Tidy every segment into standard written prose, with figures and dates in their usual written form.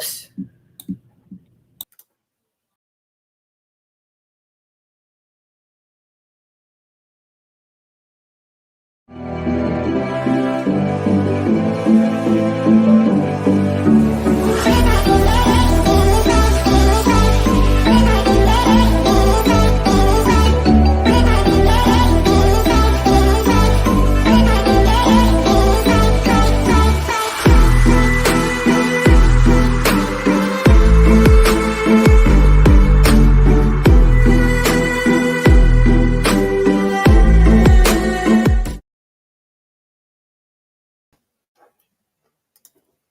Whoops.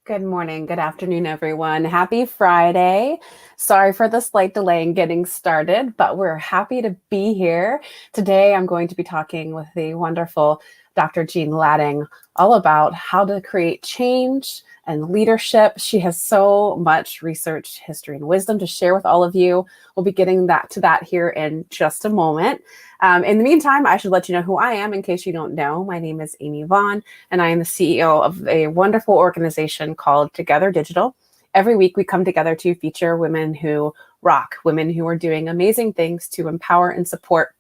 Good morning, good afternoon, everyone. Happy Friday. Sorry for the slight delay in getting started, but we're happy to be here. Today, I'm going to be talking with the wonderful Dr. Jean Latting all about how to create change and leadership. She has so much research, history, and wisdom to share with all of you. We'll be getting to that here in just a moment. In the meantime, I should let you know who I am in case you don't know. My name is Amy Vaughn, and I am the CEO of a wonderful organization called Together Digital. Every week, we come together to feature women who rock, women who are doing amazing things to empower and support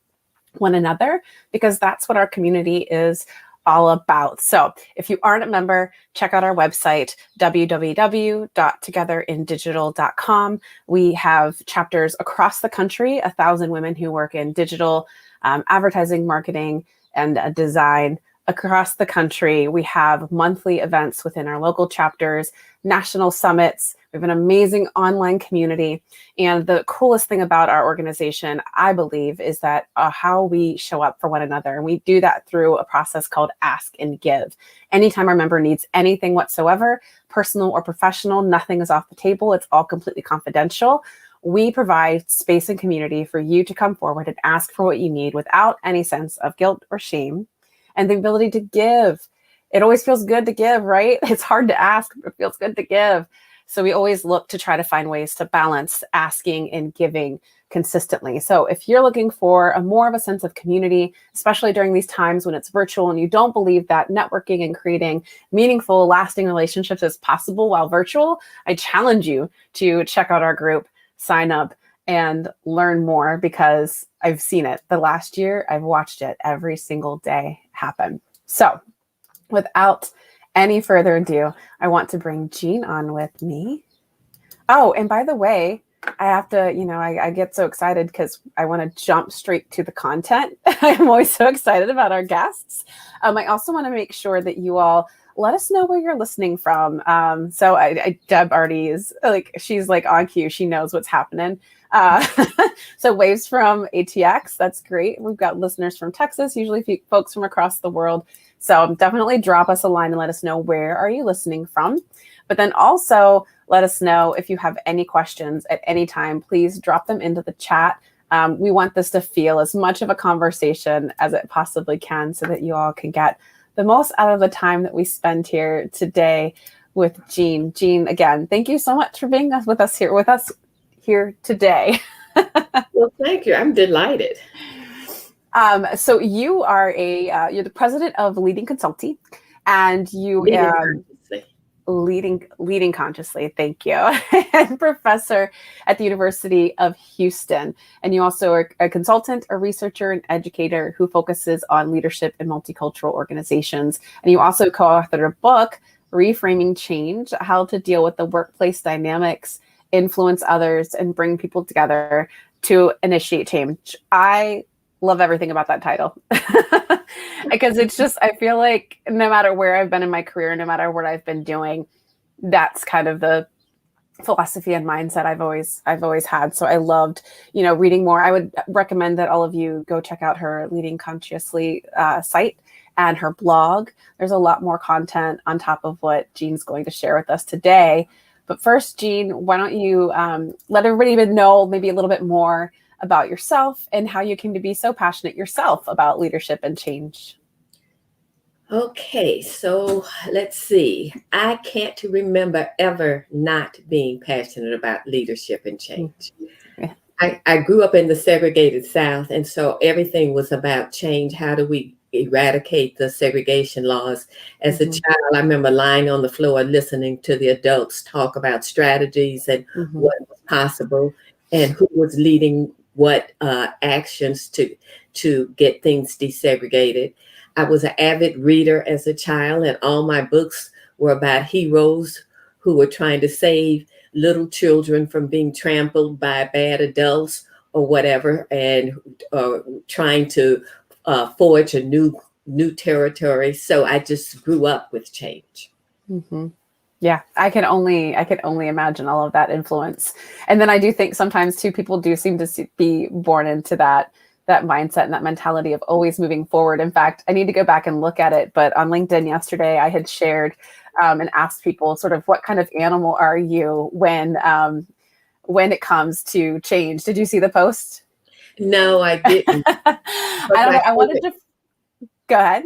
one another, because that's what our community is all about. So if you aren't a member, check out our website, www.togetherindigital.com. We have chapters across the country, 1,000 women who work in digital, advertising, marketing, and design across the country. We have monthly events within our local chapters, national summits. We have an amazing online community. And the coolest thing about our organization, I believe, is that how we show up for one another. And we do that through a process called Ask and Give. Anytime our member needs anything whatsoever, personal or professional, nothing is off the table. It's all completely confidential. We provide space and community for you to come forward and ask for what you need without any sense of guilt or shame, and the ability to give. It always feels good to give, right? It's hard to ask, but it feels good to give. So we always look to try to find ways to balance asking and giving consistently. So if you're looking for more of a sense of community, especially during these times when it's virtual and you don't believe that networking and creating meaningful, lasting relationships is possible while virtual, I challenge you to check out our group, sign up, and learn more, because I've seen it. The last year, I've watched it every single day happen. So without any further ado, I want to bring Jean on with me. Oh, and by the way, I have to, I get so excited because I want to jump straight to the content. I'm always so excited about our guests. I also want to make sure that you all let us know where you're listening from. So Deb already is she's on cue. She knows what's happening. So waves from ATX, that's great. We've got listeners from Texas, usually folks from across the world. So definitely drop us a line and let us know where are you listening from. But then also let us know if you have any questions at any time. Please drop them into the chat. We want this to feel as much of a conversation as it possibly can, so that you all can get the most out of the time that we spend here today with Jean. Jean, again, thank you so much for being with us here today. Well, thank you. I'm delighted. So you are you're the president of Leading Consulting, and you Leading Consciously. Thank you. And professor at the University of Houston. And you also are a consultant, a researcher, and educator who focuses on leadership in multicultural organizations. And you also co-authored a book, Reframing Change: How to Deal with the Workplace Dynamics, Influence Others, and Bring People Together to Initiate Change. I love everything about that title because it's just, I feel like no matter where I've been in my career, no matter what I've been doing, that's kind of the philosophy and mindset I've always had. So I loved, reading more. I would recommend that all of you go check out her Leading Consciously site and her blog. There's a lot more content on top of what Jean's going to share with us today. But first, Jean, why don't you let everybody even know maybe a little bit more about yourself and how you came to be so passionate yourself about leadership and change. Okay, so let's see. I can't remember ever not being passionate about leadership and change. I grew up in the segregated South, and so everything was about change. How do we eradicate the segregation laws. As a Mm-hmm. child, I remember lying on the floor listening to the adults talk about strategies and Mm-hmm. what was possible and who was leading what actions to get things desegregated. I was an avid reader as a child, and all my books were about heroes who were trying to save little children from being trampled by bad adults or whatever, and trying to forge a new territory. So I just grew up with change. Mm-hmm. Yeah, I can only imagine all of that influence. And then I do think sometimes too, people do seem to be born into that mindset and that mentality of always moving forward. In fact, I need to go back and look at it. But on LinkedIn yesterday, I had shared and asked people sort of what kind of animal are you when it comes to change. Did you see the post? No, I didn't. I don't know. I wanted to go ahead.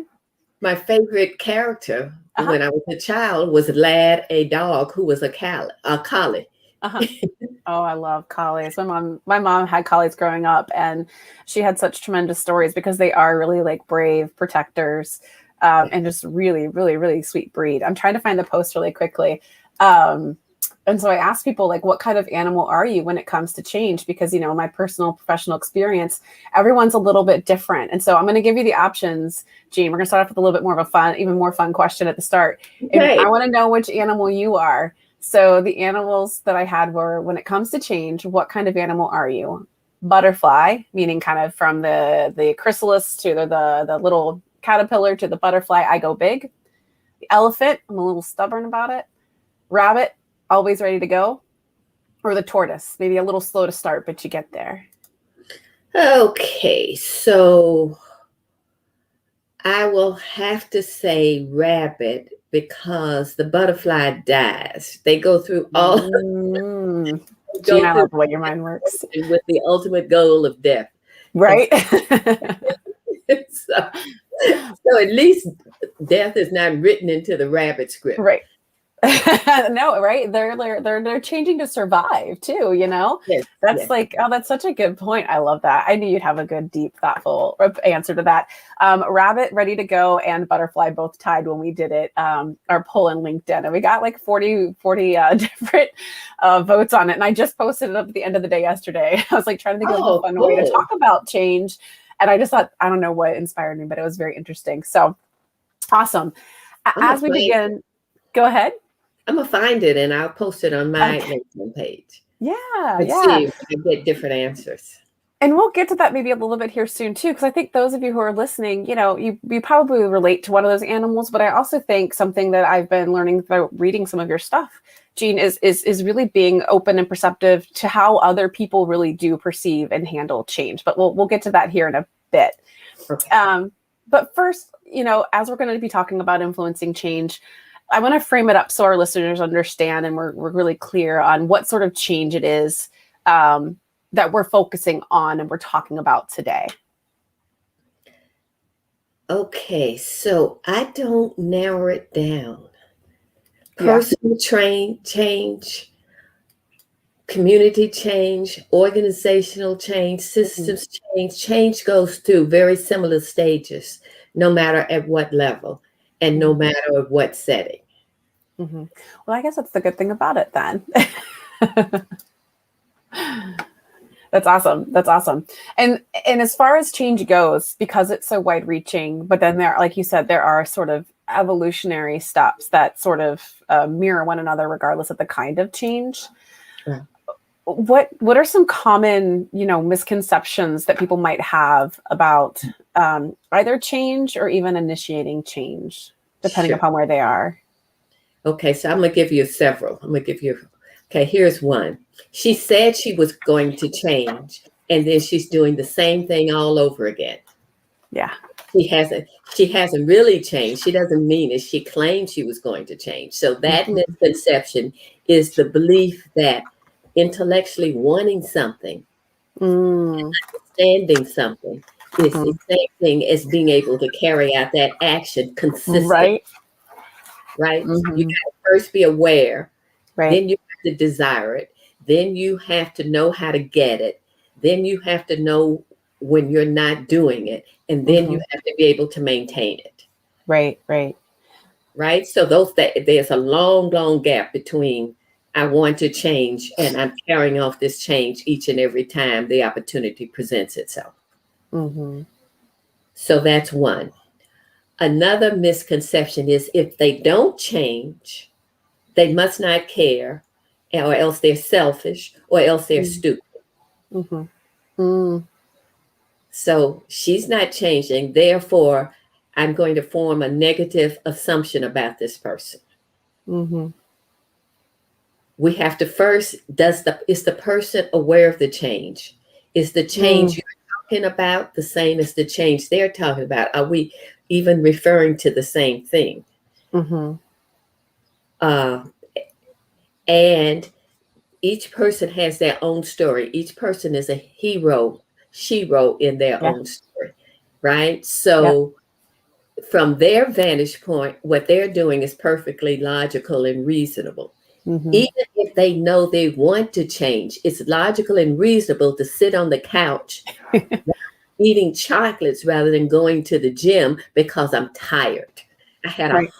My favorite character when I was a child was Lad, a dog who was a collie. Oh, I love collies. My mom had collies growing up, and she had such tremendous stories because they are really like brave protectors, and just really, really, really sweet breed. I'm trying to find the post really quickly. And so I asked people, like, what kind of animal are you when it comes to change? Because, my personal professional experience, everyone's a little bit different. And so I'm going to give you the options, Jean. We're going to start off with a little bit more of a even more fun question at the start. Okay. And I want to know which animal you are. So the animals that I had were, when it comes to change, what kind of animal are you? Butterfly, meaning kind of from the chrysalis to the little caterpillar to the butterfly, I go big. The elephant, I'm a little stubborn about it. Rabbit, always ready to go. Or the tortoise, maybe a little slow to start, but you get there. Okay, so I will have to say rabbit because the butterfly dies. They go through all. Jean, I love the way your mind works. With the ultimate goal of death. Right. So at least death is not written into the rabbit script. Right. No, right. They're changing to survive too, Yes, that's yes. like, oh, that's such a good point. I love that. I knew you'd have a good, deep, thoughtful answer to that. Rabbit, ready to go, and butterfly both tied when we did it, our poll in LinkedIn, and we got like 40 different votes on it. And I just posted it up at the end of the day yesterday. I was like trying to think of a fun way to talk about change. And I just thought, I don't know what inspired me, but it was very interesting. So awesome. As we begin, go ahead. I'm gonna find it and I'll post it on my LinkedIn page. Yeah. See if I get different answers. And we'll get to that maybe a little bit here soon too, because I think those of you who are listening, you probably relate to one of those animals. But I also think something that I've been learning through reading some of your stuff, Jean, is really being open and perceptive to how other people really do perceive and handle change. But we'll get to that here in a bit. Okay. But first, as we're going to be talking about influencing change, I want to frame it up so our listeners understand and we're really clear on what sort of change it is that we're focusing on and we're talking about today. Okay, so I don't narrow it down. Personal change, community change, organizational change, systems change goes through very similar stages, no matter at what level and no matter at what setting. Well, I guess that's the good thing about it then. That's awesome. And as far as change goes, because it's so wide reaching, but then like you said, there are sort of evolutionary steps that sort of mirror one another regardless of the kind of change. Yeah. What are some common, misconceptions that people might have about either change or even initiating change, depending upon where they are? Okay, so I'm going to give you several. Okay, here's one. She said she was going to change, and then she's doing the same thing all over again. Yeah. She hasn't really changed. She doesn't mean it. She claimed she was going to change. So that misconception is the belief that intellectually wanting something, and understanding something is the same thing as being able to carry out that action consistently. Right? You got to first be aware, then you have to desire it, then you have to know how to get it, then you have to know when you're not doing it, and then you have to be able to maintain it. Right. Right. So there's a long gap between I want to change and I'm carrying off this change each and every time the opportunity presents itself. So that's one. Another misconception is if they don't change, they must not care, or else they're selfish, or else they're stupid. So she's not changing. Therefore, I'm going to form a negative assumption about this person. We have to first, is the person aware of the change? Is the change you're talking about the same as the change they're talking about? Are we even referring to the same thing? And each person has their own story. Each person is a hero, shero in their own story, right? So from their vantage point, what they're doing is perfectly logical and reasonable. Even if they know they want to change, it's logical and reasonable to sit on the couch eating chocolates rather than going to the gym because I'm tired. I had a hard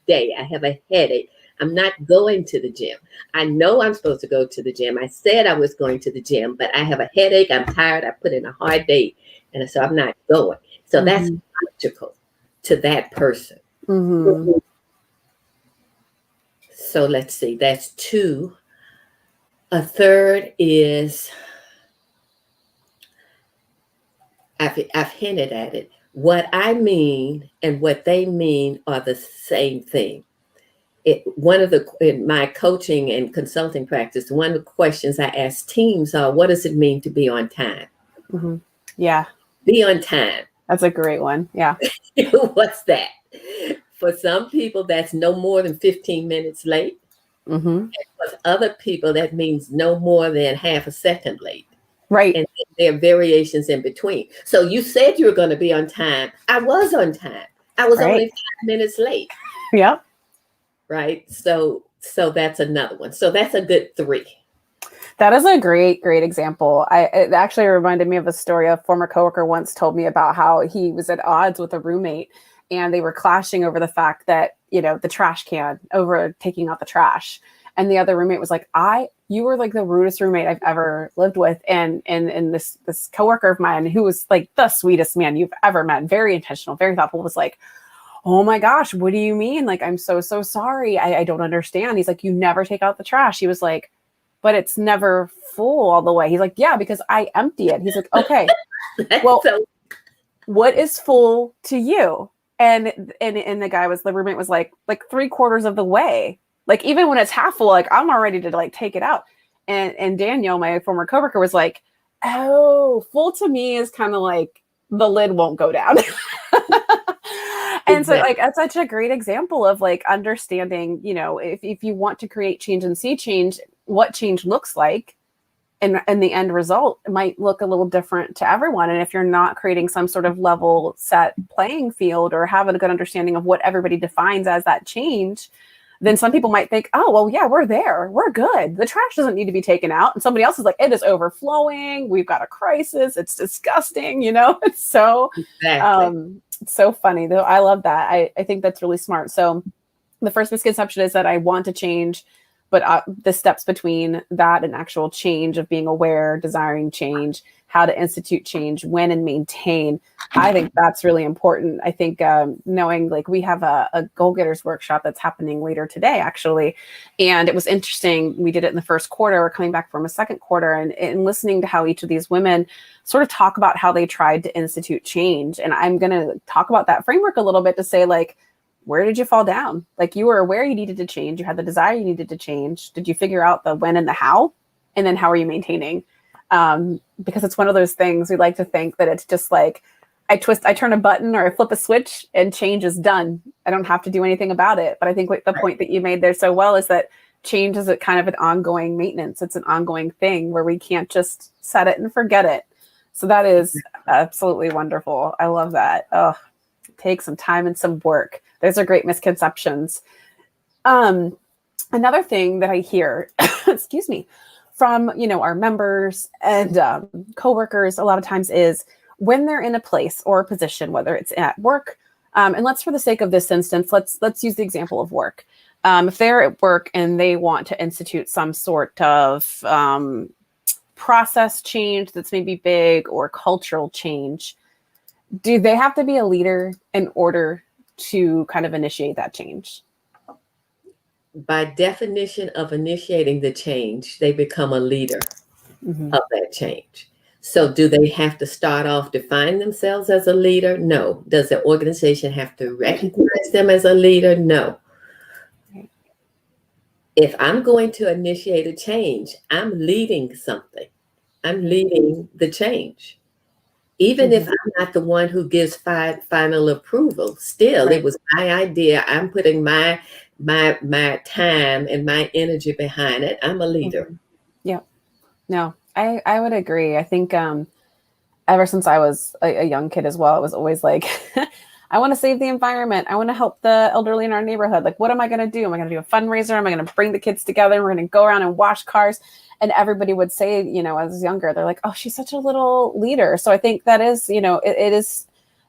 day. I have a headache. I'm not going to the gym. I know I'm supposed to go to the gym. I said I was going to the gym, but I have a headache. I'm tired. I put in a hard day. And so I'm not going. So that's logical to that person. So let's see, that's two. A third is, I've hinted at it. What I mean and what they mean are the same thing. In my coaching and consulting practice, one of the questions I ask teams are, what does it mean to be on time? Yeah. Be on time. That's a great one. Yeah. What's that? For some people, that's no more than 15 minutes late. And for other people, that means no more than half a second late. Right. And there are variations in between. So you said you were going to be on time. I was on time. I was only 5 minutes late. Yep. Right. So that's another one. So that's a good three. That is a great example. It actually reminded me of a story. A former coworker once told me about how he was at odds with a roommate, and they were clashing over the fact that, the trash can, over taking out the trash. And the other roommate was like, you were like the rudest roommate I've ever lived with. And this coworker of mine, who was like the sweetest man you've ever met, very intentional, very thoughtful, was like, oh my gosh, what do you mean? Like, I'm so sorry. I don't understand. He's like, you never take out the trash. He was like, but it's never full all the way. He's like, yeah, because I empty it. He's like, okay, well, what is full to you? And the roommate was like 3/4 of the way. Like, even when it's half full, like, I'm all ready to like take it out. And Daniel, my former coworker, was like, oh, full to me is kind of like the lid won't go down. And so like, that's such a great example of like understanding, if you want to create change and see change, what change looks like, and the end result might look a little different to everyone. And if you're not creating some sort of level set playing field or have a good understanding of what everybody defines as that change, then some people might think, oh, well, yeah, we're there. We're good. The trash doesn't need to be taken out. And somebody else is like, it is overflowing. We've got a crisis. It's disgusting. It's so, it's so funny though. I love that. I think that's really smart. So the first misconception is that I want to change, but the steps between that and actual change of being aware, desiring change, how to institute change, when and maintain. I think that's really important. I think knowing, like, we have a goal-getters workshop that's happening later today, actually. And it was interesting. We did it in the first quarter. We're coming back from a second quarter, and listening to how each of these women sort of talk about how they tried to institute change. And I'm going to talk about that framework a little bit to say, like, where did you fall down? Like, you were aware you needed to change. You had the desire you needed to change. Did you figure out the when and the how? And then how are you maintaining? Because it's one of those things we like to think that it's just like, I turn a button or I flip a switch and change is done. I don't have to do anything about it. But I think the point that you made there so well is that change is a kind of an ongoing maintenance. It's an ongoing thing where we can't just set it and forget it. So that is absolutely wonderful. I love that. Oh, take some time and some work. Those are great misconceptions. Another thing that I hear, from, our members and coworkers a lot of times is, when they're in a place or a position, whether it's at work, and let's, for the sake of this instance, let's use the example of work. If they're at work and they want to institute some sort of process change that's maybe big, or cultural change, do they have to be a leader in order to kind of initiate that change? By definition of initiating the change, they become a leader of that change. So do they have to start off define themselves as a leader? No. Does the organization have to recognize them as a leader? No. If I'm going to initiate a change, I'm leading something. I'm leading the change. Even if I'm not the one who gives final approval, still, it was my idea. I'm putting my time and my energy behind it. I'm a leader. Yeah. No, I would agree. I think ever since I was a young kid as well, it was always like, I want to save the environment. I want to help the elderly in our neighborhood. Like, what am I going to do? Am I going to do a fundraiser? Am I going to bring the kids together and we're going to go around and wash cars? And everybody would say, you know, as younger, they're like, oh, she's such a little leader. So I think that is, you know, it is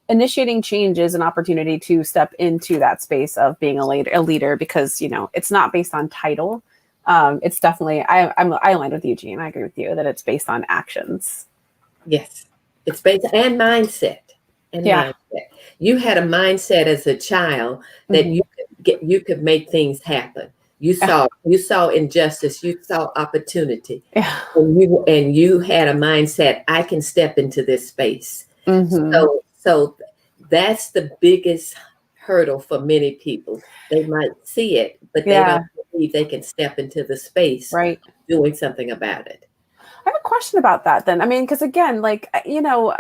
initiating change is an opportunity to step into that space of being a leader, because, you know, it's not based on title. It's definitely, I aligned with Eugene. I agree with you that it's based on actions. Yes, it's based and mindset. And mindset. You had a mindset as a child that you could make things happen. You saw injustice, you saw opportunity, and you had a mindset. I can step into this space. So that's the biggest hurdle for many people. They might see it, but they don't believe they can step into the space, doing something about it. I have a question about that then. I mean, because again, like, you know,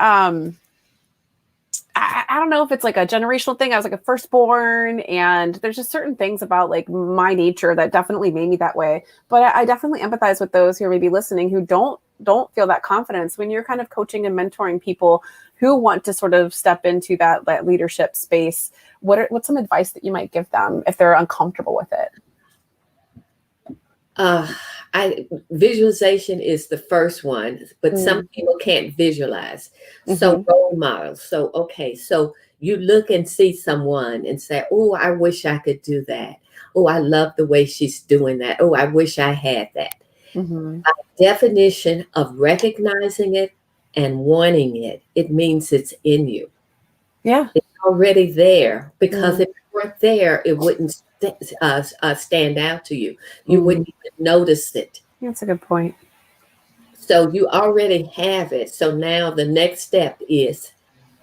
I don't know if it's like a generational thing. I was like a firstborn, and there's just certain things about like my nature that definitely made me that way. But I definitely empathize with those who are maybe listening who don't feel that confidence when you're kind of coaching and mentoring people who want to sort of step into that leadership space. What's some advice that you might give them if they're uncomfortable with it? Visualization is the first one, but some people can't visualize. So role models. So you look and see someone and say, oh, I wish I could do that. Oh, I love the way she's doing that. Oh, I wish I had that. By definition of recognizing it and wanting it, it means it's in you. Yeah. It's already there, because if it weren't there, it wouldn't stand out to you. You wouldn't even notice it. That's a good point. So you already have it. So now the next step is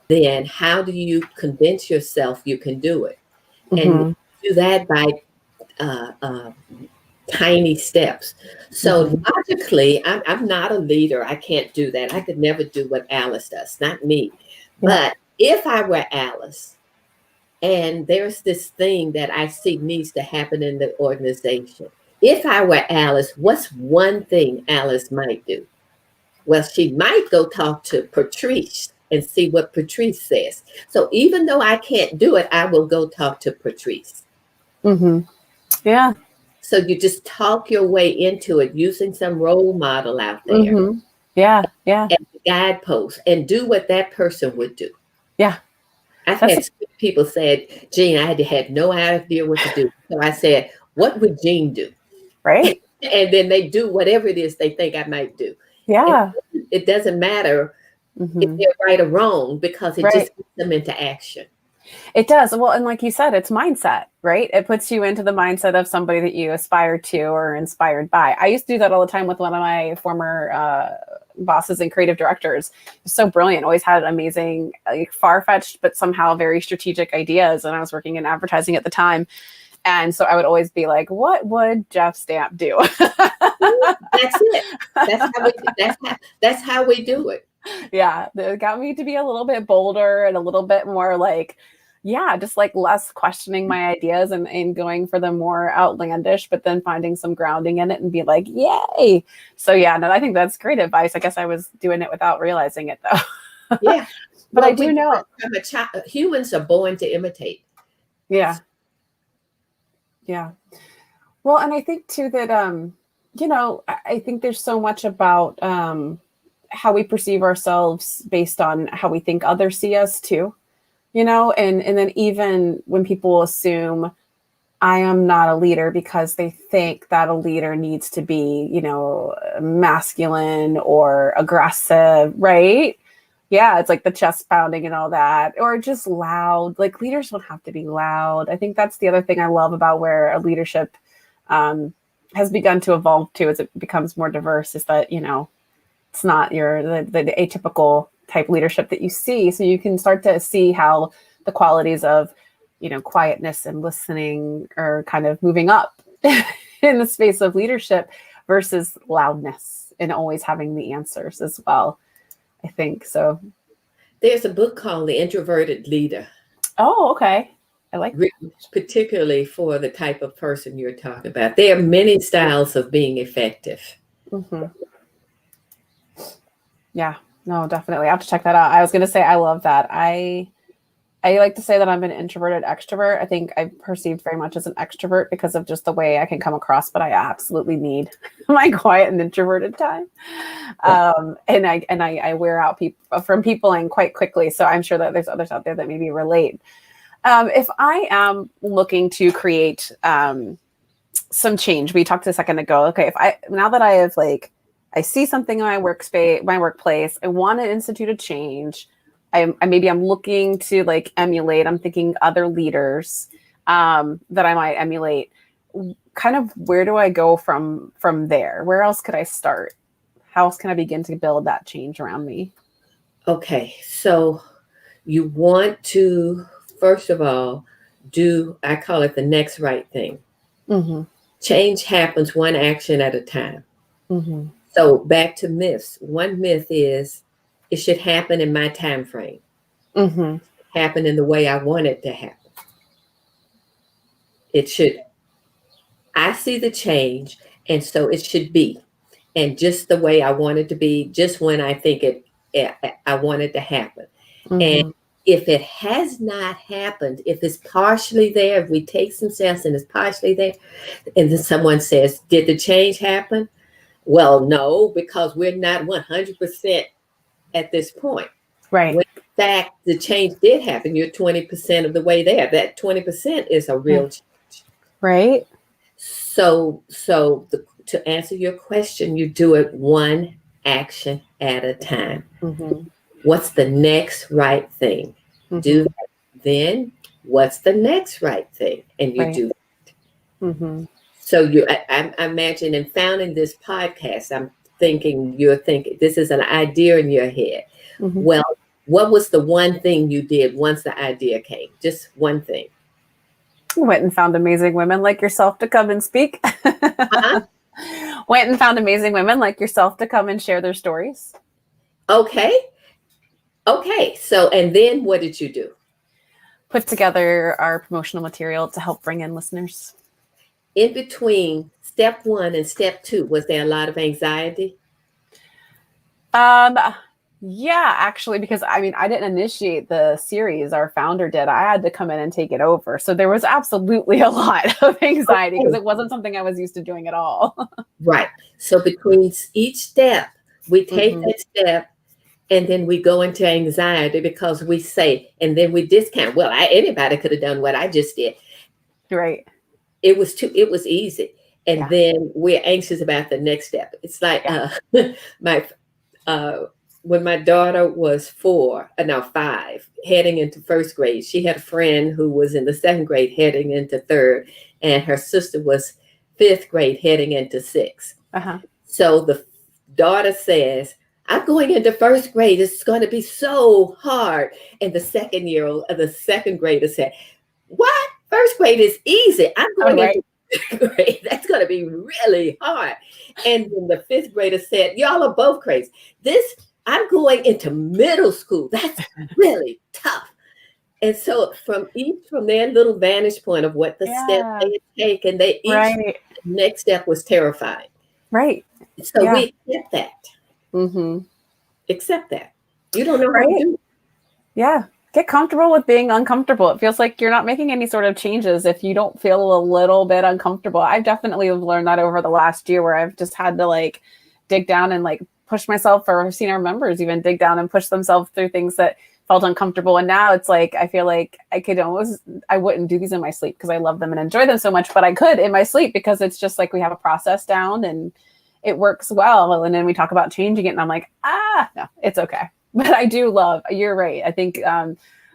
then how do you convince yourself you can do it? And do that by tiny steps. So logically, I'm not a leader. I can't do that. I could never do what Alice does, not me. But if I were Alice, and there's this thing that I see needs to happen in the organization. If I were Alice, what's one thing Alice might do? Well, she might go talk to Patrice and see what Patrice says. So even though I can't do it, I will go talk to Patrice. Yeah. So you just talk your way into it using some role model out there. Yeah. And guideposts, and do what that person would do. Yeah. I've had people said, Jean, I had no idea what to do. So I said, what would Jean do? Right. And then they do whatever it is they think I might do. Yeah. It doesn't matter if they're right or wrong, because it just puts them into action. It does. Well, and like you said, it's mindset, right? It puts you into the mindset of somebody that you aspire to or are inspired by. I used to do that all the time with one of my former bosses and creative directors. So brilliant. Always had amazing, far-fetched, but somehow very strategic ideas. And I was working in advertising at the time. And so I would always be like, what would Jeff Stamp do? That's it. That's how we do it. Yeah. It got me to be a little bit bolder and a little bit more like, just like less questioning my ideas and going for the more outlandish, but then finding some grounding in it and be like, yay. So no, I think that's great advice. I guess I was doing it without realizing it though. Yeah. But I do know from a child, humans are born to imitate. Yeah. Yeah. Well, and I think too that, I think there's so much about, how we perceive ourselves based on how we think others see us too, you know, and then even when people assume I am not a leader because they think that a leader needs to be, you know, masculine or aggressive, right? Yeah, it's like the chest pounding and all that, or just loud. Like leaders don't have to be loud. I think that's the other thing I love about where a leadership has begun to evolve to as it becomes more diverse, is that, you know, it's not the atypical type leadership that you see. So you can start to see how the qualities of, you know, quietness and listening are kind of moving up in the space of leadership versus loudness and always having the answers as well, I think. So There's a book called The Introverted Leader. oh, okay. I like that. Written particularly for the type of person you're talking about. There are many styles of being effective. Mm-hmm. Yeah, no, definitely. I have to check that out. I was going to say, I love that. I like to say that I'm an introverted extrovert. I think I'm perceived very much as an extrovert because of just the way I can come across, but I absolutely need my quiet and introverted time. And I wear out from peopling quite quickly. So I'm sure that there's others out there that maybe relate. If I am looking to create some change, we talked a second ago. Okay, now that I have I see something in my workplace, I want to institute a change. I'm looking to emulate. I'm thinking other leaders that I might emulate. Kind of where do I go from there? Where else could I start? How else can I begin to build that change around me? Okay, so you want to, first of all, I call it the next right thing. Mm-hmm. Change happens one action at a time. Mm-hmm. So back to myths. One myth is it should happen in my time frame. Mm-hmm. Happen in the way I want it to happen. It should. I see the change, and so it should be, and just the way I want it to be, just when I think I want it to happen. Mm-hmm. And if it has not happened, if it's partially there, if we take some steps and it's partially there, and then someone says, "Did the change happen?" Well, no, because we're not 100% at this point. Right. When in fact the change did happen, you're 20% of the way there. That 20% is a real change. Right. So to answer your question, you do it one action at a time. Mm-hmm. What's the next right thing? Mm-hmm. Do that. Then what's the next right thing? And you Right. do that. Mm-hmm. So I imagine in founding this podcast, you're thinking this is an idea in your head. Mm-hmm. Well, what was the one thing you did once the idea came? Just one thing. Went and found amazing women like yourself to come and speak. Uh-huh. Went and found amazing women like yourself to come and share their stories. Okay. So, and then what did you do? Put together our promotional material to help bring in listeners. In between step 1 and step 2, was there a lot of anxiety? Yeah, actually, because I didn't initiate the series. Our founder did. I had to come in and take it over. So there was absolutely a lot of anxiety because it wasn't something I was used to doing at all. Right. So between each step, we take that step and then we go into anxiety because we say, and then we discount. Well, anybody could have done what I just did. Right. It was easy. And then we're anxious about the next step. It's like when my daughter was 5, heading into first grade, she had a friend who was in the second grade heading into third, and her sister was fifth grade heading into sixth. Uh-huh. So the daughter says, "I'm going into first grade. It's going to be so hard." And the second grader said, "What? First grade is easy. I'm going into fifth grade. That's going to be really hard." And then the fifth grader said, "Y'all are both crazy. I'm going into middle school. That's really tough." And so from their little vantage point of what the step they had taken, the next step was terrifying. Right. So we accept that. Mm-hmm. Accept that. You don't know how to do it. Yeah. Get comfortable with being uncomfortable. It feels like you're not making any sort of changes if you don't feel a little bit uncomfortable. I've definitely learned that over the last year where I've just had to dig down and push myself, or I've seen our members even dig down and push themselves through things that felt uncomfortable. And now it's like, I feel like I wouldn't do these in my sleep because I love them and enjoy them so much, but I could in my sleep because it's just like we have a process down and it works well. And then we talk about changing it and I'm like, no, it's okay. But I do love, you're right. I think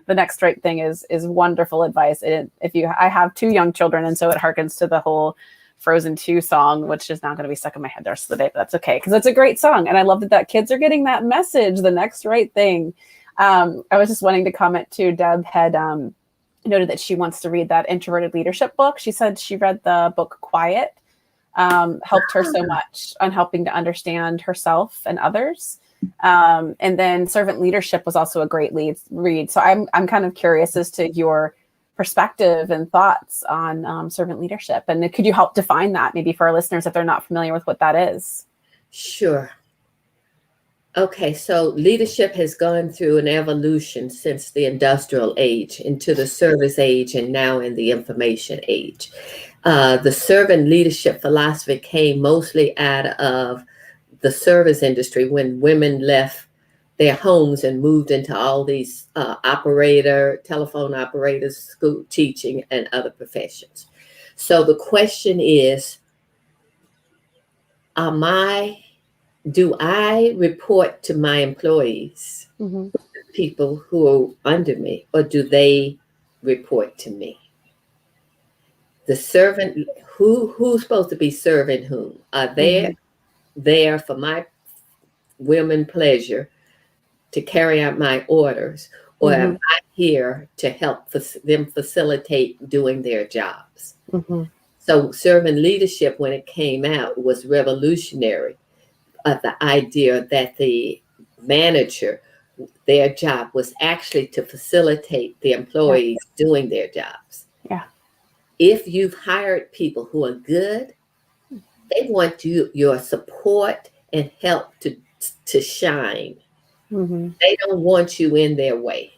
the next right thing is wonderful advice. I have 2 young children, and so it harkens to the whole Frozen 2 song, which is not going to be stuck in my head the rest of the day, but that's okay because it's a great song. And I love that kids are getting that message, the next right thing. I was just wanting to comment too. Deb had noted that she wants to read that introverted leadership book. She said she read the book Quiet, helped her so much on helping to understand herself and others. And then Servant Leadership was also a great read. So I'm kind of curious as to your perspective and thoughts on servant leadership. And could you help define that maybe for our listeners if they're not familiar with what that is? Sure. Okay, so leadership has gone through an evolution since the industrial age into the service age and now in the information age. The servant leadership philosophy came mostly out of the service industry when women left their homes and moved into all these telephone operators, school teaching, and other professions. So the question is, do I report to my employees, people who are under me, or do they report to me? The servant, who's supposed to be serving whom? Are they there for my women pleasure to carry out my orders, or am I here to help them facilitate doing their jobs? So servant leadership, when it came out, was revolutionary. The idea that the manager, their job was actually to facilitate the employees doing their jobs. Yeah. If you've hired people who are good, they want your support and help to shine. They don't want you in their way.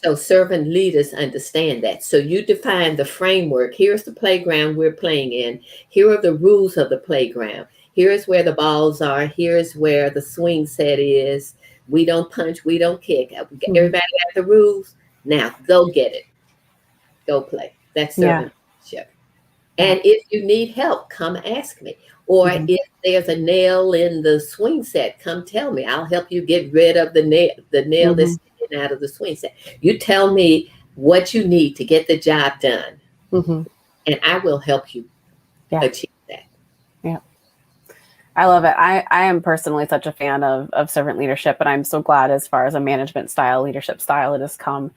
So servant leaders understand that. So you define the framework. Here's the playground we're playing in. Here are the rules of the playground. Here's where the balls are. Here's where the swing set is. We don't punch. We don't kick. Everybody got the rules. Now go get it. Go play. That's servant leadership. And if you need help, come ask me. Or if there's a nail in the swing set, come tell me. I'll help you get rid of the nail that's sticking out of the swing set. You tell me what you need to get the job done, and I will help you achieve that. Yeah. I love it. I am personally such a fan of servant leadership, and I'm so glad as far as a management style, leadership style, it has come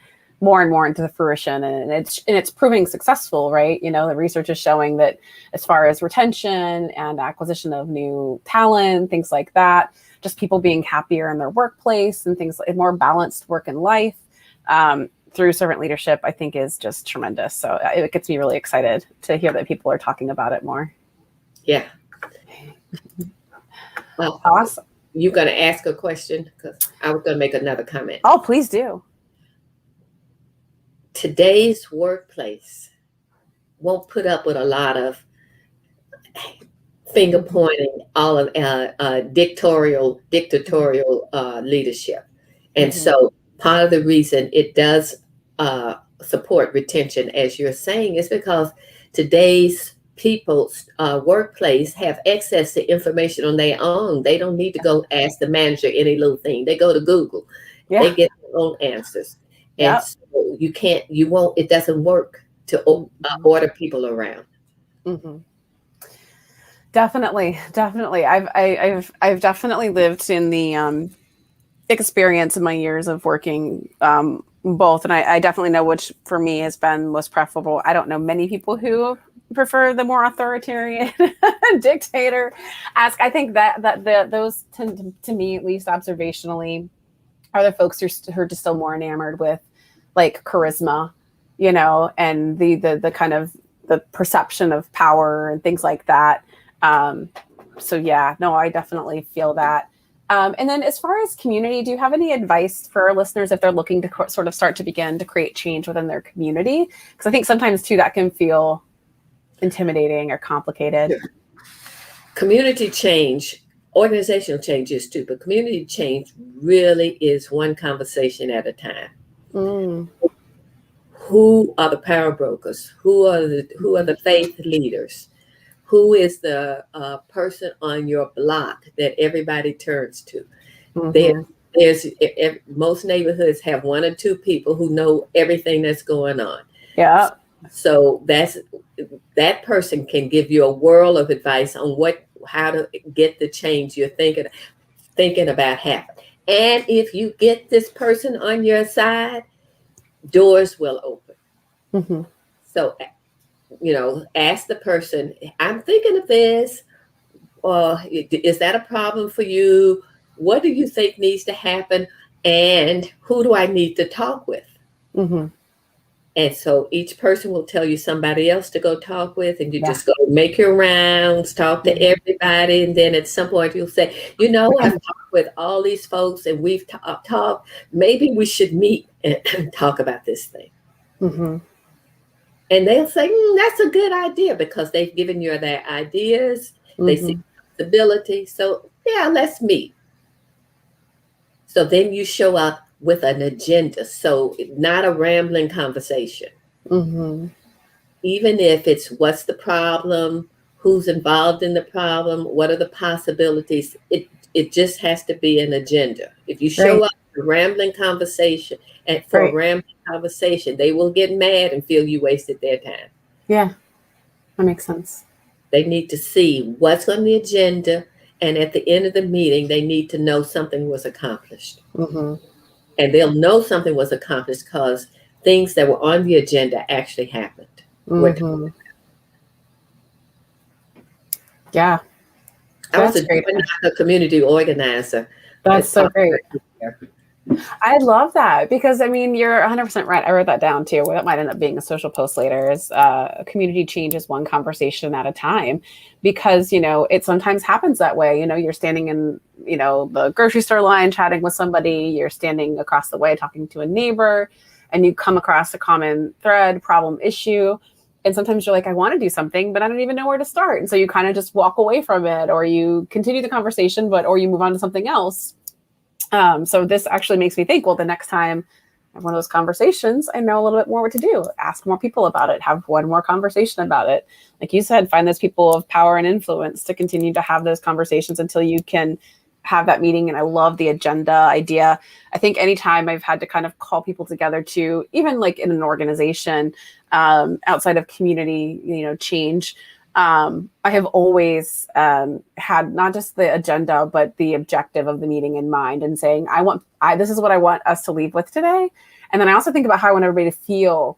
more and more into fruition, and it's proving successful, right? You know, the research is showing that as far as retention and acquisition of new talent, things like that, just people being happier in their workplace and things like more balanced work and life through servant leadership, I think is just tremendous. So it gets me really excited to hear that people are talking about it more. Yeah. Well, awesome. You're going to ask a question? Because I was going to make another comment. Oh, please do. Today's workplace won't put up with a lot of finger pointing, all of dictatorial leadership. And so part of the reason it does support retention, as you're saying, is because today's people's workplace have access to information on their own. They don't need to go ask the manager any little thing. They go to Google. They get their own answers. And so it doesn't work to order people around. Definitely. I've definitely lived in the experience in my years of working both, and I definitely know which for me has been most preferable. I don't know many people who prefer the more authoritarian dictator ask. I think that those tend to me, at least observationally, are the folks who are just still more enamored with like charisma, you know, and the kind of the perception of power and things like that. So yeah, no, I definitely feel that. And then as far as community, do you have any advice for our listeners if they're looking to sort of start to begin to create change within their community? Because I think sometimes too, that can feel intimidating or complicated. Community change Organizational change is too, but community change really is one conversation at a time. Mm. Who are the power brokers? Who are the faith leaders? Who is the person on your block that everybody turns to? There, Mm-hmm. most neighborhoods have one or two people who know everything that's going on. Yeah. So that person can give you a world of advice on how to get the change you're thinking about happen. And if you get this person on your side, doors will open. Mm-hmm. So, ask the person, I'm thinking of this, or is that a problem for you? What do you think needs to happen? And who do I need to talk with? Mm-hmm. And so each person will tell you somebody else to go talk with, and you Yeah. just go make your rounds, talk to everybody. And then at some point you'll say, I've talked with all these folks and we've talked. Maybe we should meet and talk about this thing. Mm-hmm. And they'll say, that's a good idea, because they've given you their ideas. They see possibility. So, yeah, let's meet. So then you show up with an agenda. So not a rambling conversation. Mm-hmm. Even if it's what's the problem, who's involved in the problem, what are the possibilities, it just has to be an agenda. If you show up for a rambling conversation, and for a rambling conversation, they will get mad and feel you wasted their time. Yeah, that makes sense. They need to see what's on the agenda, and at the end of the meeting, they need to know something was accomplished. Mm-hmm. And they'll know something was accomplished because things that were on the agenda actually happened. Mm-hmm. Yeah. I was a community organizer. That's so great. I love that, because I mean, you're 100% right. I wrote that down too. That might end up being a social post later. Is community change is one conversation at a time, because it sometimes happens that way. You're standing in the grocery store line chatting with somebody. You're standing across the way talking to a neighbor, and you come across a common thread, problem, issue. And sometimes you're like, I want to do something, but I don't even know where to start. And so you kind of just walk away from it, or you continue the conversation, or you move on to something else. So this actually makes me think, well, the next time I have one of those conversations, I know a little bit more what to do. Ask more people about it, have one more conversation about it. Like you said, find those people of power and influence to continue to have those conversations until you can have that meeting. And I love the agenda idea. I think anytime I've had to kind of call people together to, even like in an organization, outside of community, change, I have always had not just the agenda, but the objective of the meeting in mind, and saying, this is what I want us to leave with today. And then I also think about how I want everybody to feel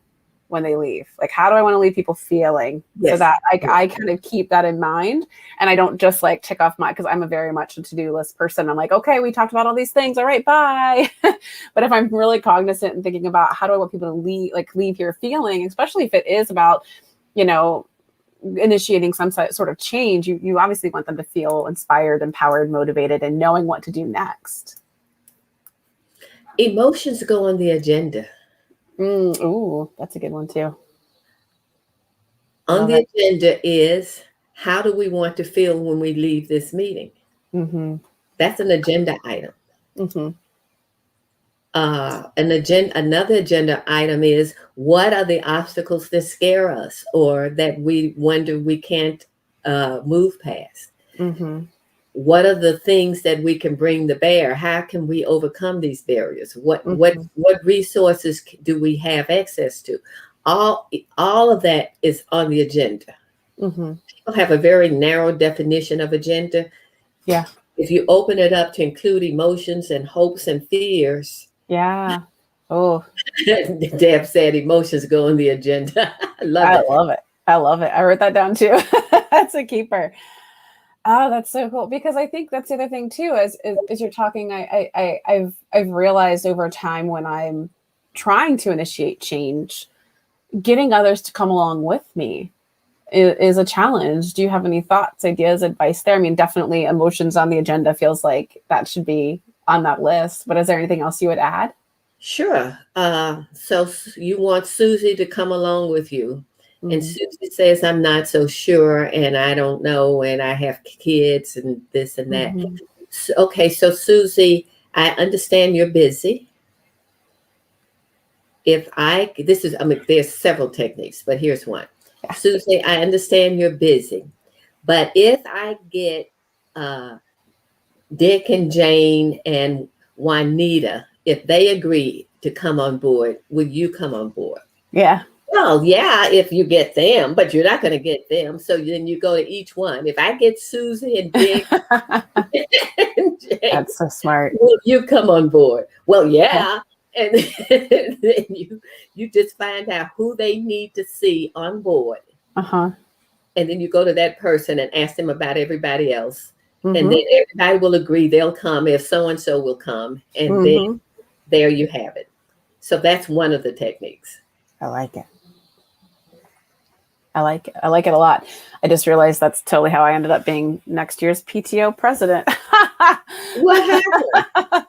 when they leave. Like, how do I want to leave people feeling? So that I kind of keep that in mind, and I don't just like tick off because I'm a very much a to-do list person. I'm like, okay, we talked about all these things. All right, bye. But if I'm really cognizant and thinking about how do I want people to leave here feeling, especially if it is about, initiating some sort of change, you obviously want them to feel inspired, empowered, motivated, and knowing what to do next. Emotions go on the agenda. Ooh, that's a good one too. On the agenda is, how do we want to feel when we leave this meeting? Mm-hmm. That's an agenda item. Mm-hmm. Another agenda item is, what are the obstacles that scare us or that we wonder we can't move past? Mm-hmm. What are the things that we can bring to bear? How can we overcome these barriers? What resources do we have access to? All of that is on the agenda. Mm-hmm. People have a very narrow definition of agenda. Yeah. If you open it up to include emotions and hopes and fears. Yeah. Oh. Deb said emotions go on the agenda. I love it. I love it. I wrote that down too. That's a keeper. Oh, that's so cool. Because I think that's the other thing too, as you're talking, I've realized over time, when I'm trying to initiate change, getting others to come along with me is a challenge. Do you have any thoughts, ideas, advice there? I mean, definitely emotions on the agenda feels like that should be on that list, but is there anything else you would add? Sure. So you want Susie to come along with you, And Susie says, I'm not so sure, and I don't know, and I have kids and this and that. So, okay, so Susie, I understand you're busy. There's several techniques, but here's one. Yeah. Susie, I understand you're busy, but if I get Dick and Jane and Juanita, if they agree to come on board, will you come on board? Yeah. Well, yeah, if you get them, but you're not going to get them. So then you go to each one. If I get Susie and Dick and Jane, That's so smart. will you come on board? Well, yeah. And then you just find out who they need to see on board. Uh-huh. And then you go to that person and ask them about everybody else. And then everybody will agree they'll come if so-and-so will come. And then there you have it. So that's one of the techniques. I like it. I like it. I like it a lot. I just realized that's totally how I ended up being next year's PTO president. What happened?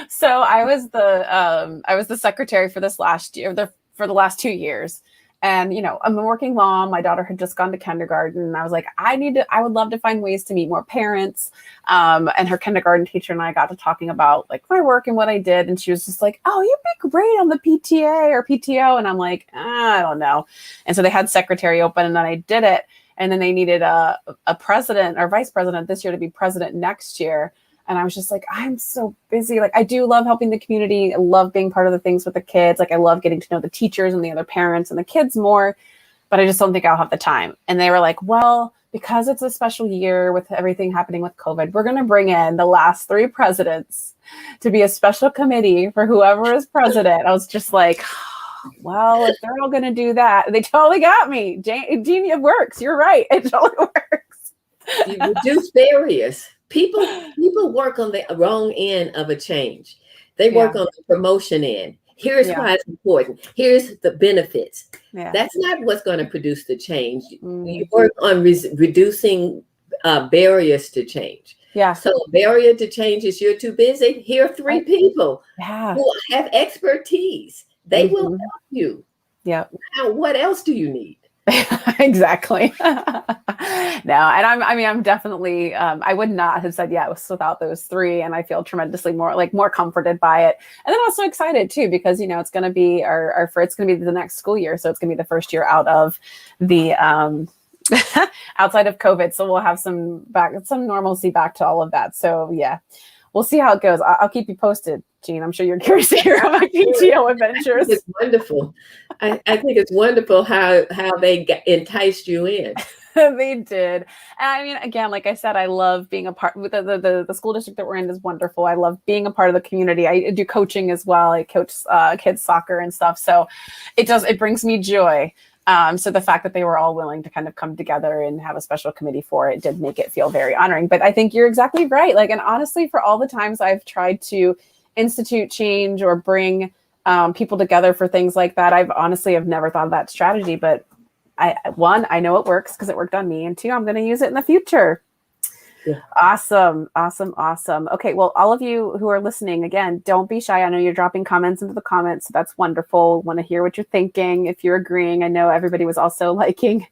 So I was the secretary for this last year, for the last 2 years. And, you know, I'm a working mom. My daughter had just gone to kindergarten. And I was like, I would love to find ways to meet more parents. And her kindergarten teacher and I got to talking about like my work and what I did. And she was just like, oh, you'd be great on the PTA or PTO. And I'm like, I don't know. And so they had secretary open and then I did it. And then they needed a president or vice president this year to be president next year. And I was just like, I'm so busy. Like, I do love helping the community. I love being part of the things with the kids. Like, I love getting to know the teachers and the other parents and the kids more, but I just don't think I'll have the time. And they were like, well, because it's a special year with everything happening with COVID, we're going to bring in the last 3 presidents to be a special committee for whoever is president. I was just like, well, if they're all going to do that, they totally got me. Jean, it works. You're right. It totally works. You reduce barriers. People work on the wrong end of a change. They work on the promotion end. Here's why it's important. Here's the benefits. Yeah. That's not what's going to produce the change. You work on reducing barriers to change. Yeah. So a barrier to change is you're too busy. Here are 3 people who have expertise. They will help you. Yeah. Now, what else do you need? Exactly. No, and I'm definitely, I would not have said yes without those 3. And I feel tremendously more comforted by it. And then also excited too, because, you know, it's going to be it's going to be the next school year. So it's going to be the first year out of the, outside of COVID. So we'll have some normalcy back to all of that. So yeah, we'll see how it goes. I'll keep you posted, Jean. I'm sure you're curious to hear about my PTO adventures. It's wonderful. I think it's wonderful how they enticed you in. They did. And I mean, again, like I said, I love being a part with the school district that we're in is wonderful. I love being a part of the community. I do coaching as well. I coach kids soccer and stuff. So it brings me joy. So the fact that they were all willing to kind of come together and have a special committee for it did make it feel very honoring. But I think you're exactly right. Like, and honestly, for all the times I've tried to institute change or bring people together for things like that, I've never thought of that strategy. But I know it works because it worked on me. And 2, I'm going to use it in the future. Yeah. Awesome. Okay. Well, all of you who are listening, again, don't be shy. I know you're dropping comments into the comments. So that's wonderful. Want to hear what you're thinking. If you're agreeing, I know everybody was also liking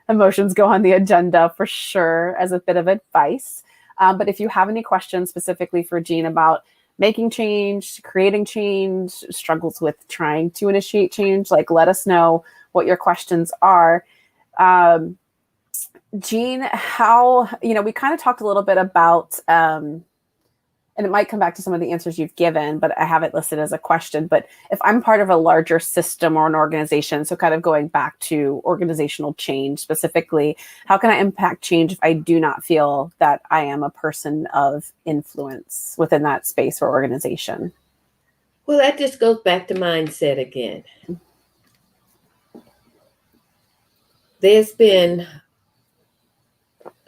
emotions go on the agenda for sure as a bit of advice. But if you have any questions specifically for Jean about making change, creating change, struggles with trying to initiate change, like let us know what your questions are. Jean, how, we kind of talked a little bit about, and it might come back to some of the answers you've given, but I have it listed as a question. But if I'm part of a larger system or an organization, so kind of going back to organizational change specifically, how can I impact change if I do not feel that I am a person of influence within that space or organization? Well, that just goes back to mindset again.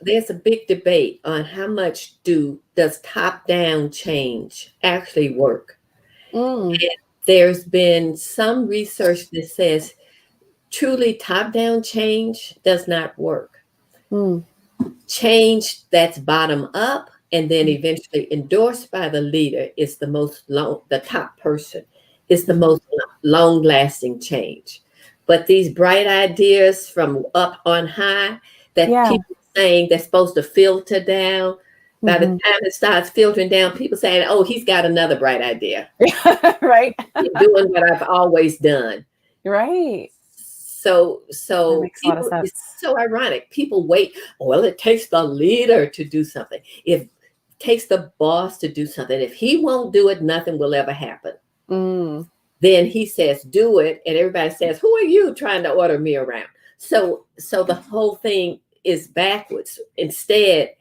There's a big debate on how much does top-down change actually work. And there's been some research that says truly top-down change does not work. Change that's bottom up and then eventually endorsed by the leader is the top person is the most long-lasting change. But these bright ideas from up on high that Yeah. people saying they're supposed to filter down, by the Mm-hmm. time it starts filtering down, people saying, oh, he's got another bright idea. Right. Doing what I've always done. Right. So That makes a lot of people, sense. it's so ironic. People wait, well, it takes the leader to do something. If it takes the boss to do something, if he won't do it, nothing will ever happen. Mm. Then he says, do it. And everybody says, who are you trying to order me around? So the whole thing is backwards. Instead,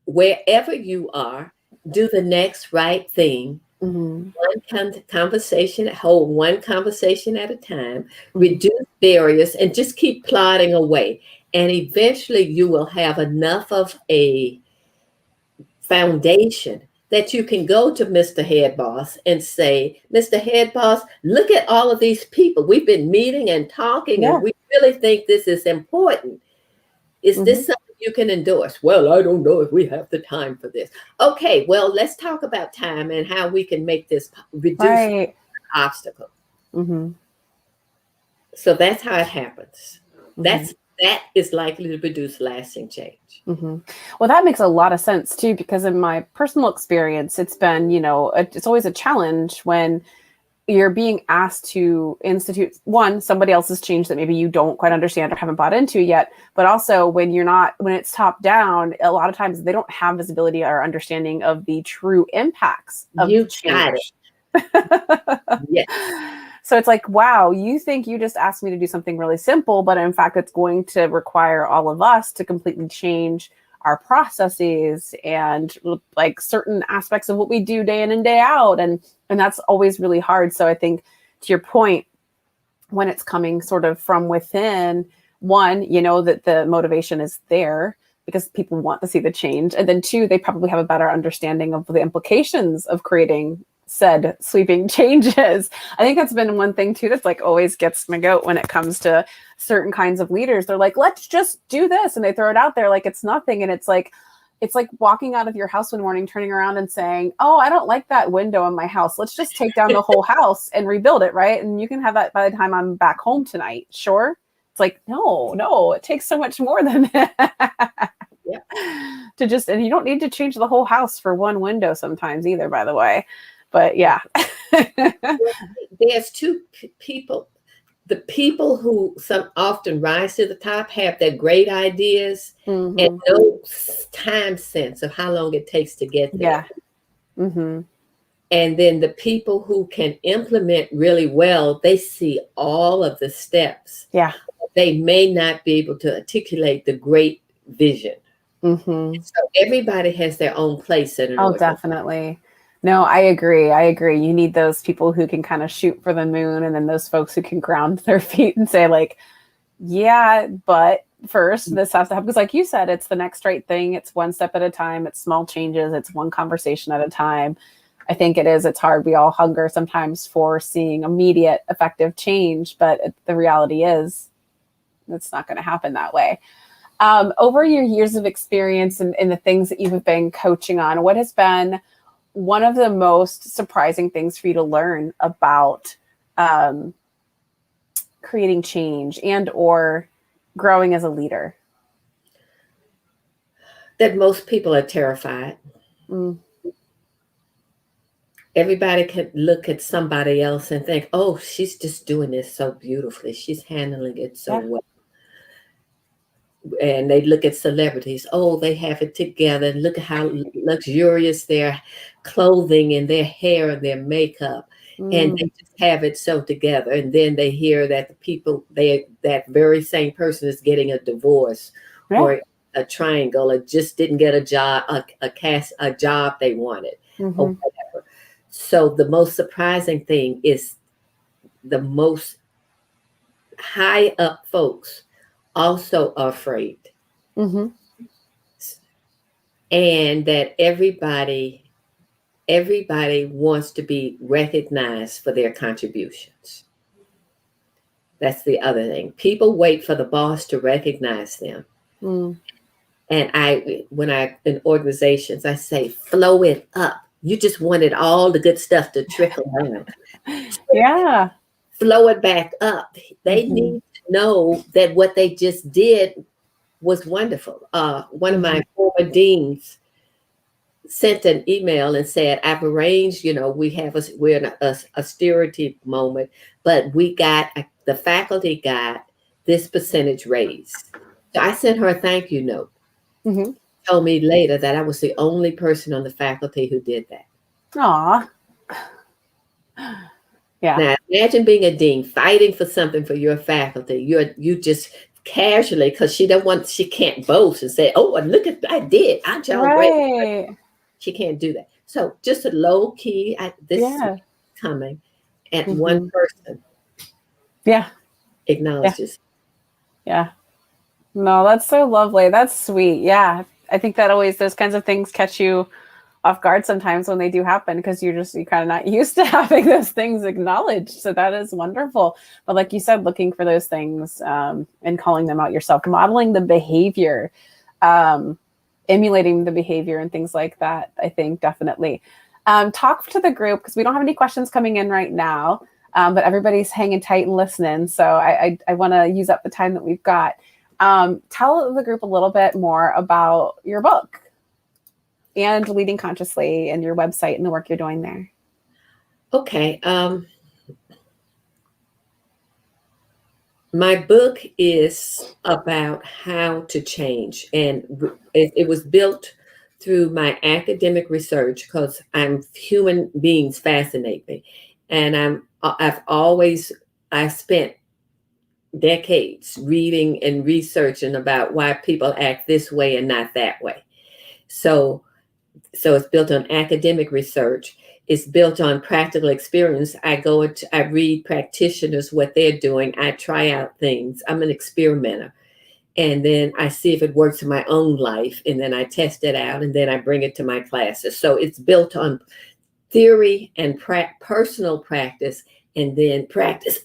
wherever you are, do the next right thing. Mm-hmm. One conversation, hold one conversation at a time, Mm-hmm. reduce barriers, and just keep plodding away. And eventually you will have enough of a foundation that you can go to Mr. Head Boss and say, Mr. Head Boss, look at all of these people. We've been meeting and talking, Yeah. and we really think this is important. Is Mm-hmm. this something you can endorse? Well, I don't know if we have the time for this. Okay, well, let's talk about time and how we can make this reduce Right. obstacle. Mm-hmm. So that's how it happens. Mm-hmm. That is likely to produce lasting change. Mm-hmm. Well, that makes a lot of sense too, because in my personal experience, it's been, it's always a challenge when you're being asked to institute somebody else's change that maybe you don't quite understand or haven't bought into yet. But also when it's top down, a lot of times they don't have visibility or understanding of the true impacts of You change. got it. Yes. So it's like, wow, you think you just asked me to do something really simple, but in fact, it's going to require all of us to completely change our processes and like certain aspects of what we do day in and day out. And that's always really hard. So I think to your point, when it's coming sort of from within, one, that the motivation is there because people want to see the change. And then two, they probably have a better understanding of the implications of creating said sweeping changes. I think that's been one thing too that's like always gets my goat when it comes to certain kinds of leaders. They're like, let's just do this, and they throw it out there like it's nothing. And it's like walking out of your house one morning, turning around and saying, oh, I don't like that window in my house, let's just take down the whole house and rebuild it, right? And you can have that by the time I'm back home tonight. Sure. It's like, no, it takes so much more than that. Yep. And you don't need to change the whole house for one window sometimes either, by the way. But yeah. There's two people. The people who some often rise to the top have their great ideas Mm-hmm. and no time sense of how long it takes to get there. Yeah. Mm-hmm. And then the people who can implement really well, they see all of the steps. Yeah. They may not be able to articulate the great vision. Mm-hmm. So everybody has their own place in it. Oh, definitely. No, I agree. You need those people who can kind of shoot for the moon, and then those folks who can ground their feet and say like, yeah, but first this has to happen. Because like you said, it's the next right thing. It's one step at a time. It's small changes. It's one conversation at a time. I think it's hard. We all hunger sometimes for seeing immediate effective change, but the reality is it's not going to happen that way. Over your years of experience and the things that you have been coaching on, what has been one of the most surprising things for you to learn about creating change and or growing as a leader? That most people are terrified. Mm. Everybody can look at somebody else and think, oh, she's just doing this so beautifully. She's handling it so well. And they look at celebrities. Oh, they have it together. And look at how luxurious their clothing and their hair and their makeup. And they just have it so together. And then they hear that the people, that very same person is getting a divorce or a triangle, or just didn't get a job, a job they wanted, or whatever. So the most surprising thing is the most high up folks also are afraid. Mm-hmm. And that everybody wants to be recognized for their contributions. That's the other thing. People wait for the boss to recognize them. Mm. And when in organizations, I say, flow it up. You just wanted all the good stuff to trickle down. Yeah. flow it back up. They need to know that what they just did was wonderful. One of my former deans sent an email and said, I've arranged, we're in a austerity moment, but the faculty got this percentage raise. So I sent her a thank you note. Told me later that I was the only person on the faculty who did that. Aw. Yeah. Now imagine being a dean fighting for something for your faculty. You just casually, because she can't boast and say, oh, and look at I did. Aren't y'all great? She can't do that. So just a low key, this is coming, and one person acknowledges. Yeah. No, that's so lovely. That's sweet. Yeah. I think that always those kinds of things catch you off guard sometimes when they do happen, because you're kind of not used to having those things acknowledged. So that is wonderful. But like you said, looking for those things and calling them out yourself, modeling the behavior, emulating the behavior and things like that, I think definitely. Talk to the group, because we don't have any questions coming in right now, but everybody's hanging tight and listening. So I want to use up the time that we've got. Tell the group a little bit more about your book and Leading Consciously and your website and the work you're doing there. Okay. My book is about how to change, and it was built through my academic research, because human beings fascinate me, and I spent decades reading and researching about why people act this way and not that way. So it's built on academic research. It's built on practical experience. I read practitioners, what they're doing. I try out things. I'm an experimenter. And then I see if it works in my own life. And then I test it out. And then I bring it to my classes. So it's built on theory and personal practice, and then practice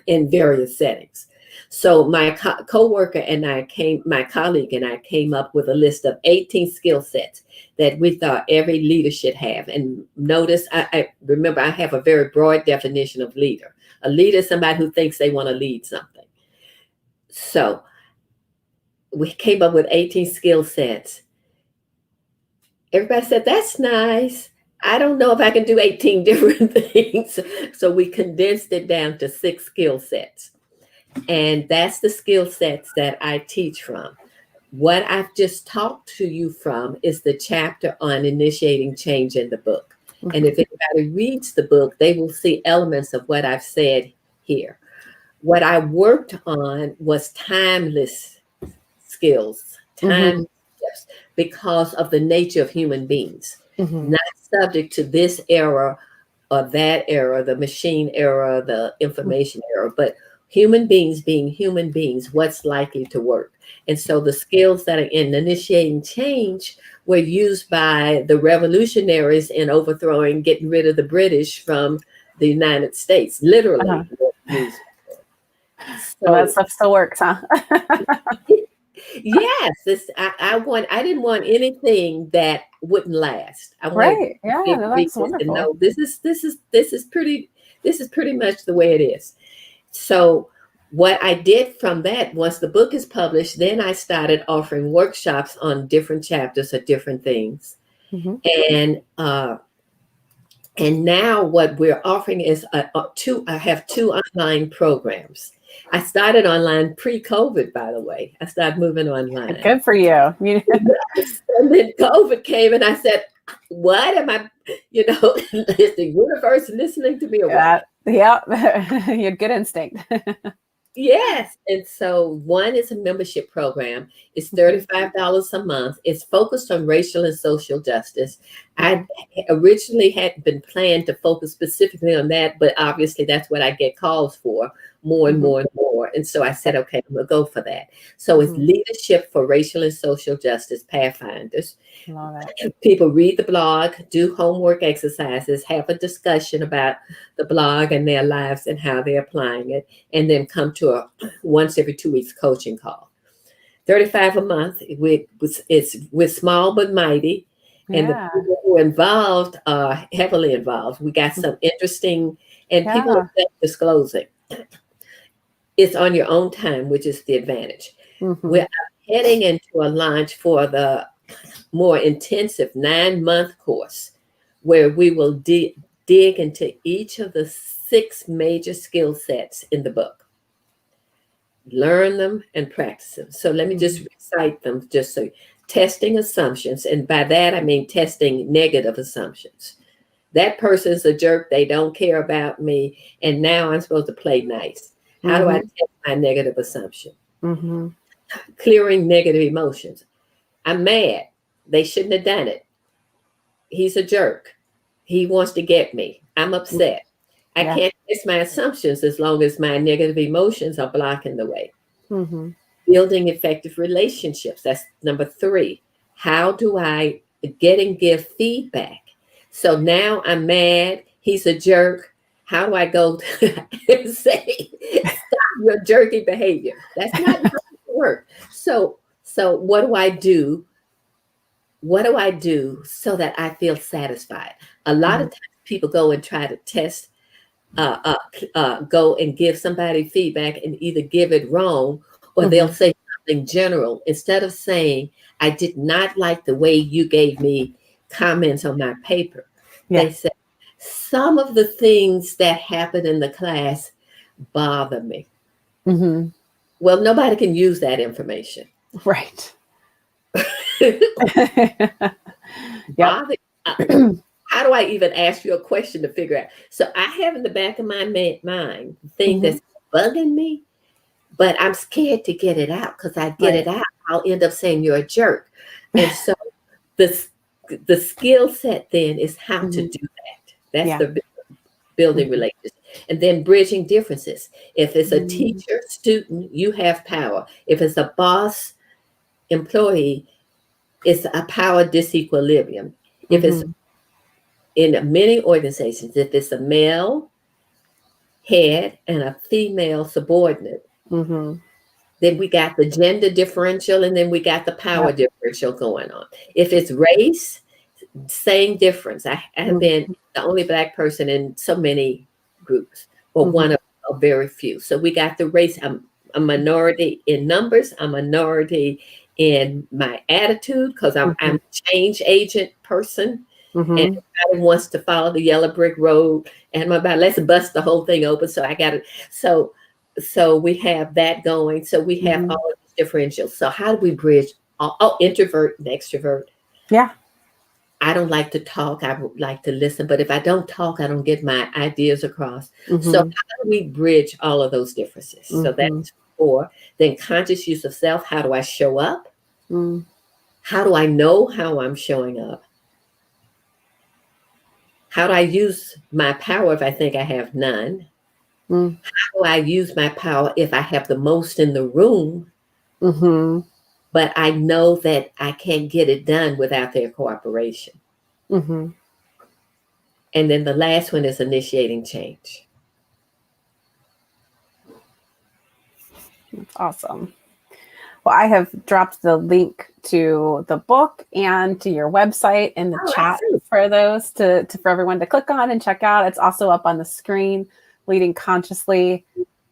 in various settings. So my co-worker and my colleague and I came up with a list of 18 skill sets that we thought every leader should have. And notice, I remember I have a very broad definition of leader. A leader is somebody who thinks they want to lead something. So we came up with 18 skill sets. Everybody said, that's nice. I don't know if I can do 18 different things. So we condensed it down to 6 skill sets. And that's the skill sets that I teach from. What I've just talked to you from is the chapter on initiating change in the book. And if anybody reads the book, they will see elements of what I've said here. What I worked on was timeless skills, because of the nature of human beings, not subject to this era or that era, the machine era, the information era, but human beings being human beings, what's likely to work. And so the skills that are in initiating change were used by the revolutionaries in getting rid of the British from the United States, literally. So that stuff still works, huh? Yes, I didn't want anything that wouldn't last. I wanted that's wonderful. No, this is pretty much the way it is. So what I did from that, once the book is published, then I started offering workshops on different chapters of different things. And now what we're offering is I have 2 online programs. I started online pre-COVID, by the way. I started moving online. Good for you. And then COVID came, and I said, what am I, is the universe listening to me? Or what? Yeah, you had good instinct. Yes. And so one is a membership program. It's $35 a month. It's focused on racial and social justice. I originally hadn't been planned to focus specifically on that, but obviously that's what I get calls for more and more and more. And so I said, okay, I'm going to go for that. So it's Leadership for Racial and Social Justice, Pathfinders. People read the blog, do homework exercises, have a discussion about the blog and their lives and how they're applying it, and then come to a once every 2 weeks coaching call. $35 a month. It's with small but mighty. And the people who are involved are heavily involved. We got some interesting, and people are disclosing. It's on your own time, which is the advantage. Mm-hmm. We're heading into a launch for the more intensive 9-month course where we will dig into each of the 6 major skill sets in the book, learn them and practice them. So let me just recite them just so. Testing assumptions, and by that I mean testing negative assumptions. That person's a jerk, they don't care about me, and now I'm supposed to play nice. How do I test my negative assumption? Mm-hmm. Clearing negative emotions. I'm mad. They shouldn't have done it. He's a jerk. He wants to get me. I'm upset. I can't test my assumptions as long as my negative emotions are blocking the way. Mm-hmm. Building effective relationships. That's number 3. How do I get and give feedback? So now I'm mad. He's a jerk. How do I go and say, stop your jerky behavior? That's not how it works. So what do I do? What do I do so that I feel satisfied? A lot of times people go and try to test, go and give somebody feedback and either give it wrong or they'll say something general. Instead of saying, I did not like the way you gave me comments on my paper. They say, some of the things that happen in the class bother me. Mm-hmm. Well, nobody can use that information. Right. Bother, how do I even ask you a question to figure out? So I have in the back of my mind the thing that's bugging me, but I'm scared to get it out because I get it out, I'll end up saying you're a jerk. And so the skill set then is how to do that. That's the building relationships. And then bridging differences. If it's a teacher, student, you have power. If it's a boss, employee, it's a power disequilibrium. If it's in many organizations, if it's a male head and a female subordinate, then we got the gender differential and then we got the power differential going on. If it's race, same difference. I have been the only Black person in so many groups, or one of a very few. So we got the race. I'm a minority in numbers. I'm a minority in my attitude because I'm a change agent person. And everybody wants to follow the yellow brick road. And I'm about, let's bust the whole thing open. So I got it. So we have that going. So we have all of these differentials. So how do we bridge? Introvert and extrovert. Yeah. I don't like to talk. I like to listen. But if I don't talk, I don't get my ideas across. So how do we bridge all of those differences? So that's 4. Then conscious use of self. How do I show up? How do I know how I'm showing up? How do I use my power if I think I have none? How do I use my power if I have the most in the room, but I know that I can't get it done without their cooperation? And then the last one is initiating change. That's awesome. Well, I have dropped the link to the book and to your website in the chat for those for everyone to click on and check out. It's also up on the screen, Leading Consciously.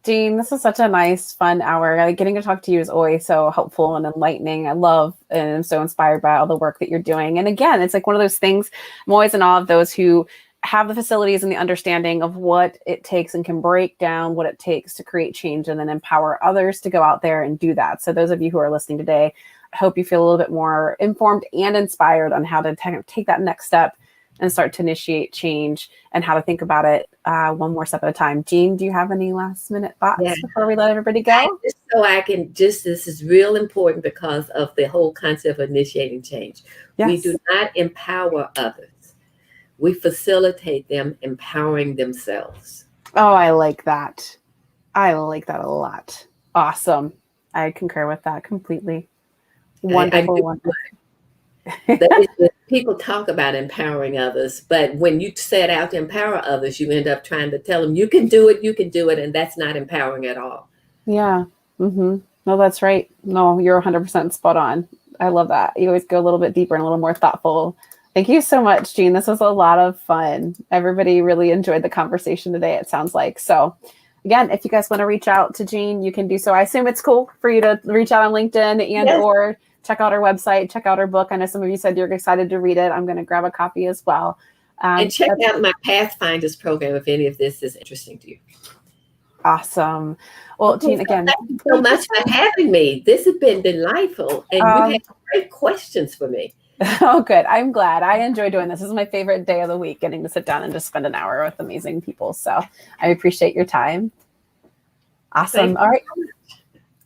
Jean, this is such a nice, fun hour. Getting to talk to you is always so helpful and enlightening. I love and I'm so inspired by all the work that you're doing. And again, it's like one of those things, I'm always in awe of those who have the facilities and the understanding of what it takes and can break down what it takes to create change and then empower others to go out there and do that. So those of you who are listening today, I hope you feel a little bit more informed and inspired on how to take that next step and start to initiate change and how to think about it one more step at a time. Jean, do you have any last minute thoughts before we let everybody go? This is real important because of the whole concept of initiating change. Yes. We do not empower others. We facilitate them empowering themselves. Oh, I like that. I like that a lot. Awesome. I concur with that completely. Wonderful. People talk about empowering others, but when you set out to empower others, you end up trying to tell them, you can do it, and that's not empowering at all. Yeah. No, that's right. No, you're 100% spot on. I love that. You always go a little bit deeper and a little more thoughtful. Thank you so much, Jean. This was a lot of fun. Everybody really enjoyed the conversation today, it sounds like. So again, if you guys want to reach out to Jean, you can do so. I assume it's cool for you to reach out on LinkedIn and or check out our website, check out our book. I know some of you said you're excited to read it. I'm going to grab a copy as well. And check out my Pathfinders program if any of this is interesting to you. Awesome. Well, Jean, again, thank you so much for having me. This has been delightful, and you had great questions for me. Oh, good. I'm glad. I enjoy doing this. This is my favorite day of the week, getting to sit down and just spend an hour with amazing people. So I appreciate your time. Awesome. All right.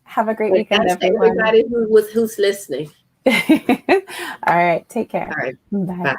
Have a great weekend, everyone. Everybody who's listening. All right. Take care. All right. Bye. Bye.